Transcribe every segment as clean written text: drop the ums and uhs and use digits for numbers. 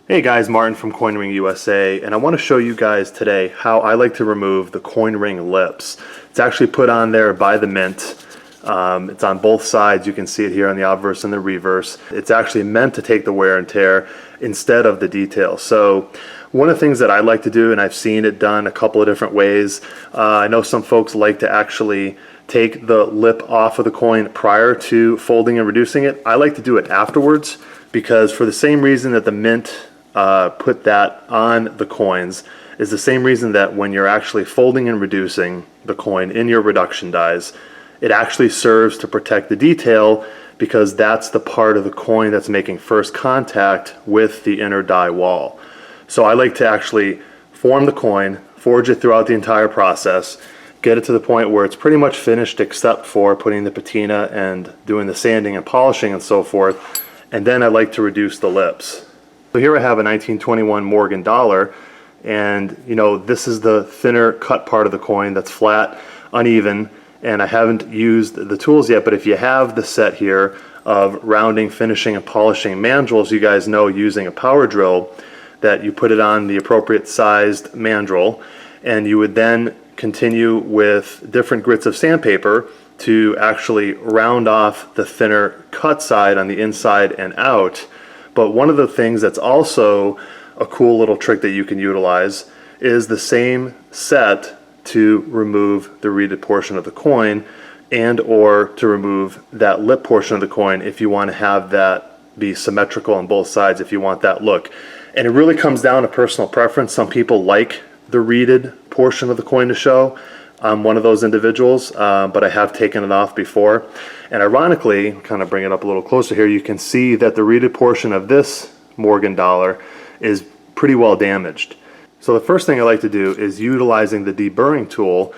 Hey guys, Martin from CoinRingUSA, and I want to show you guys today how I like to remove the coin ring lips. It's actually put on there by the Mint. It's on both sides. You can see it here on the obverse and the reverse. It's actually meant to take the wear and tear instead of the detail. So one of the things that I like to do, and I've seen it done a couple of different ways, I know some folks like to actually take the lip off of the coin prior to folding and reducing it. I like to do it afterwards because for the same reason that the Mint put that on the coins is the same reason that when you're actually folding and reducing the coin in your reduction dies, it actually serves to protect the detail because that's the part of the coin that's making first contact with the inner die wall. So I like to actually form the coin, forge it throughout the entire process, get it to the point where it's pretty much finished except for putting the patina and doing the sanding and polishing and so forth, and then I like to reduce the lips. So here I have a 1921 Morgan dollar, and you know, this is the thinner cut part of the coin that's flat, uneven, and I haven't used the tools yet, but if you have the set here of rounding, finishing, and polishing mandrels, you guys know using a power drill that you put it on the appropriate sized mandrel, and you would then continue with different grits of sandpaper to actually round off the thinner cut side on the inside and out. But one of the things that's also a cool little trick that you can utilize is the same set to remove the reeded portion of the coin and or to remove that lip portion of the coin if you want to have that be symmetrical on both sides, if you want that look. And it really comes down to personal preference. Some people like the reeded portion of the coin to show. I'm one of those individuals, but I have taken it off before. And ironically, kind of bring it up a little closer here, you can see that the reeded portion of this Morgan dollar is pretty well damaged. So the first thing I like to do is utilizing the deburring tool,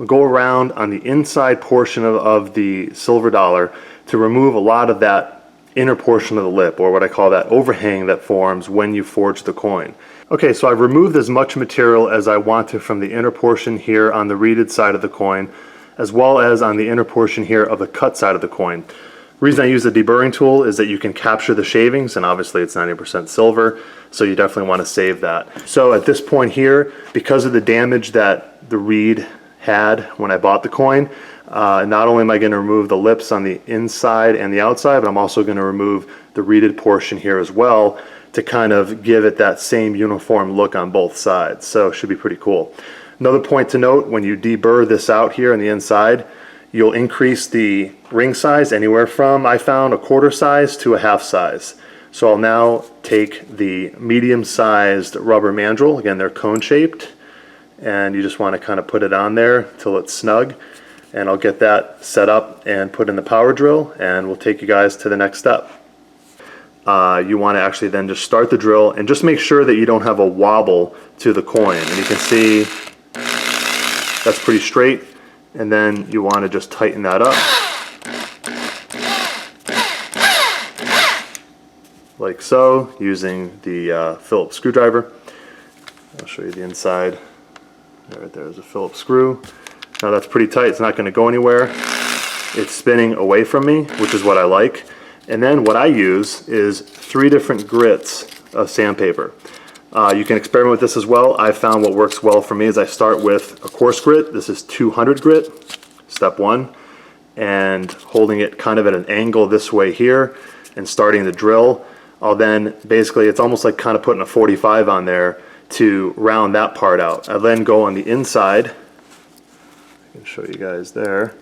go around on the inside portion of the silver dollar to remove a lot of that inner portion of the lip, or what I call that overhang that forms when you forge the coin. Okay, so I've removed as much material as I want to from the inner portion here on the reeded side of the coin, as well as on the inner portion here of the cut side of the coin. The reason I use the deburring tool is that you can capture the shavings, and obviously it's 90% silver, so you definitely want to save that. So at this point here, because of the damage that the reed had when I bought the coin, not only am I going to remove the lips on the inside and the outside, but I'm also going to remove the reeded portion here as well to kind of give it that same uniform look on both sides. So it should be pretty cool. Another point to note, when you deburr this out here on the inside, you'll increase the ring size anywhere from, I found, a quarter size to a half size. So I'll now take the medium-sized rubber mandrel, again they're cone-shaped, and you just want to kind of put it on there till it's snug, and I'll get that set up and put in the power drill, and we'll take you guys to the next step. You want to actually then just start the drill and just make sure that you don't have a wobble to the coin, and you can see that's pretty straight, and then you want to just tighten that up like so using the Phillips screwdriver. I'll show you the inside. Right there's a Phillips screw. Now that's pretty tight, it's not going to go anywhere. It's spinning away from me, which is what I like. And then what I use is 3 different grits of sandpaper. You can experiment with this as well. I found what works well for me is I start with a coarse grit. This is 200 grit, step 1, and holding it kind of at an angle this way here and starting the drill. I'll then basically, it's almost like kind of putting a 45 on there to round that part out. I then go on the inside. I can show you guys there.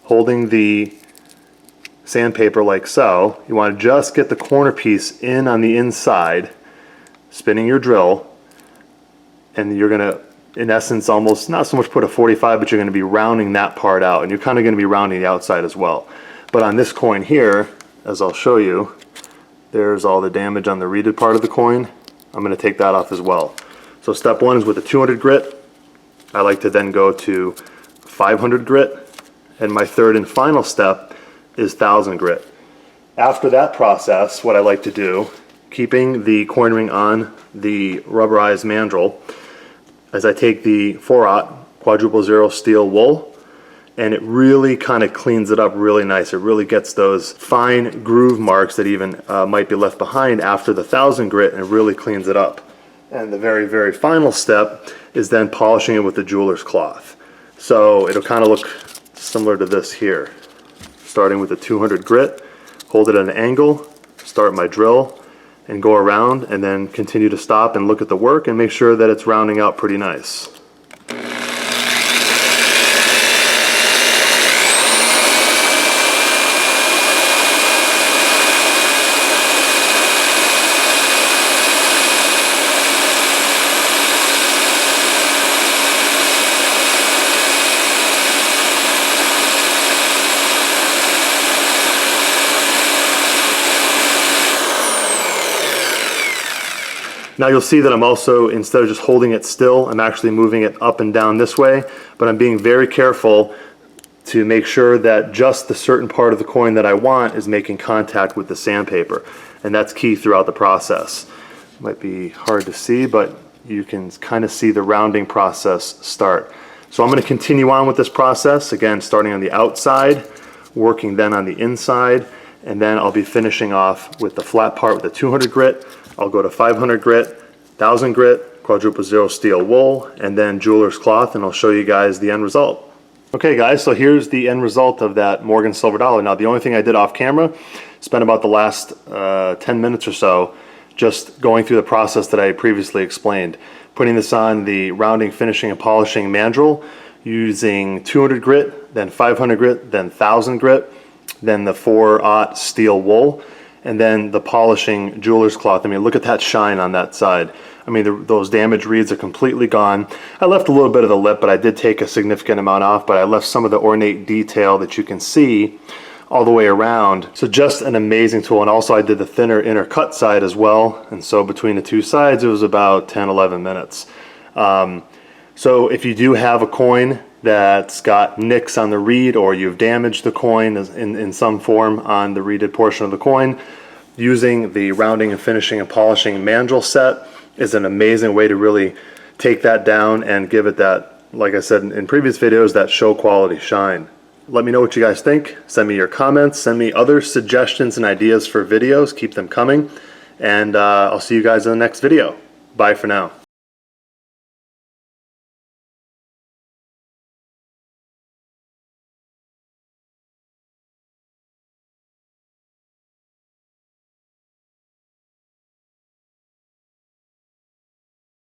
Holding the sandpaper like so. You want to just get the corner piece in on the inside, spinning your drill, and you're going to, in essence, almost not so much put a 45, but you're going to be rounding that part out, and you're kind of going to be rounding the outside as well. But on this coin here, as I'll show you, there's all the damage on the reeded part of the coin. I'm going to take that off as well. So step 1 is with a 200 grit. I like to then go to 500 grit, and my third and final step is 1000 grit. After that process, what I like to do, keeping the coin ring on the rubberized mandrel, as I take the 4/0 quadruple zero steel wool and it really kind of cleans it up really nice. It really gets those fine groove marks that even might be left behind after the 1000 grit, and it really cleans it up. And the very, very final step is then polishing it with the jeweler's cloth. So it'll kind of look similar to this here. Starting with the 200 grit, hold it at an angle, start my drill, and go around, and then continue to stop and look at the work and make sure that it's rounding out pretty nice. Now you'll see that I'm also, instead of just holding it still, I'm actually moving it up and down this way, but I'm being very careful to make sure that just the certain part of the coin that I want is making contact with the sandpaper, and that's key throughout the process. Might be hard to see, but you can kind of see the rounding process start. So I'm going to continue on with this process, again starting on the outside, working then on the inside, and then I'll be finishing off with the flat part with the 200 grit. I'll go to 500 grit, 1000 grit, quadruple zero steel wool, and then jeweler's cloth, and I'll show you guys the end result. Okay guys, so here's the end result of that Morgan silver dollar. Now the only thing I did off camera, spent about the last 10 minutes or so just going through the process that I previously explained. Putting this on the rounding, finishing, and polishing mandrel using 200 grit, then 500 grit, then 1000 grit, then the 4/0 steel wool, and then the polishing jeweler's cloth. I mean, look at that shine on that side. I mean, those damaged reeds are completely gone. I left a little bit of the lip, but I did take a significant amount off, but I left some of the ornate detail that you can see all the way around. So just an amazing tool. And also I did the thinner inner cut side as well. And so between the two sides, it was about 10, 11 minutes. So if you do have a coin that's got nicks on the reed, or you've damaged the coin in some form on the reeded portion of the coin, using the rounding and finishing and polishing mandrel set is an amazing way to really take that down and give it that, like I said in previous videos, that show quality shine. Let me know what you guys think. Send me your comments, send me other suggestions and ideas for videos. Keep them coming, and I'll see you guys in the next video. Bye for now.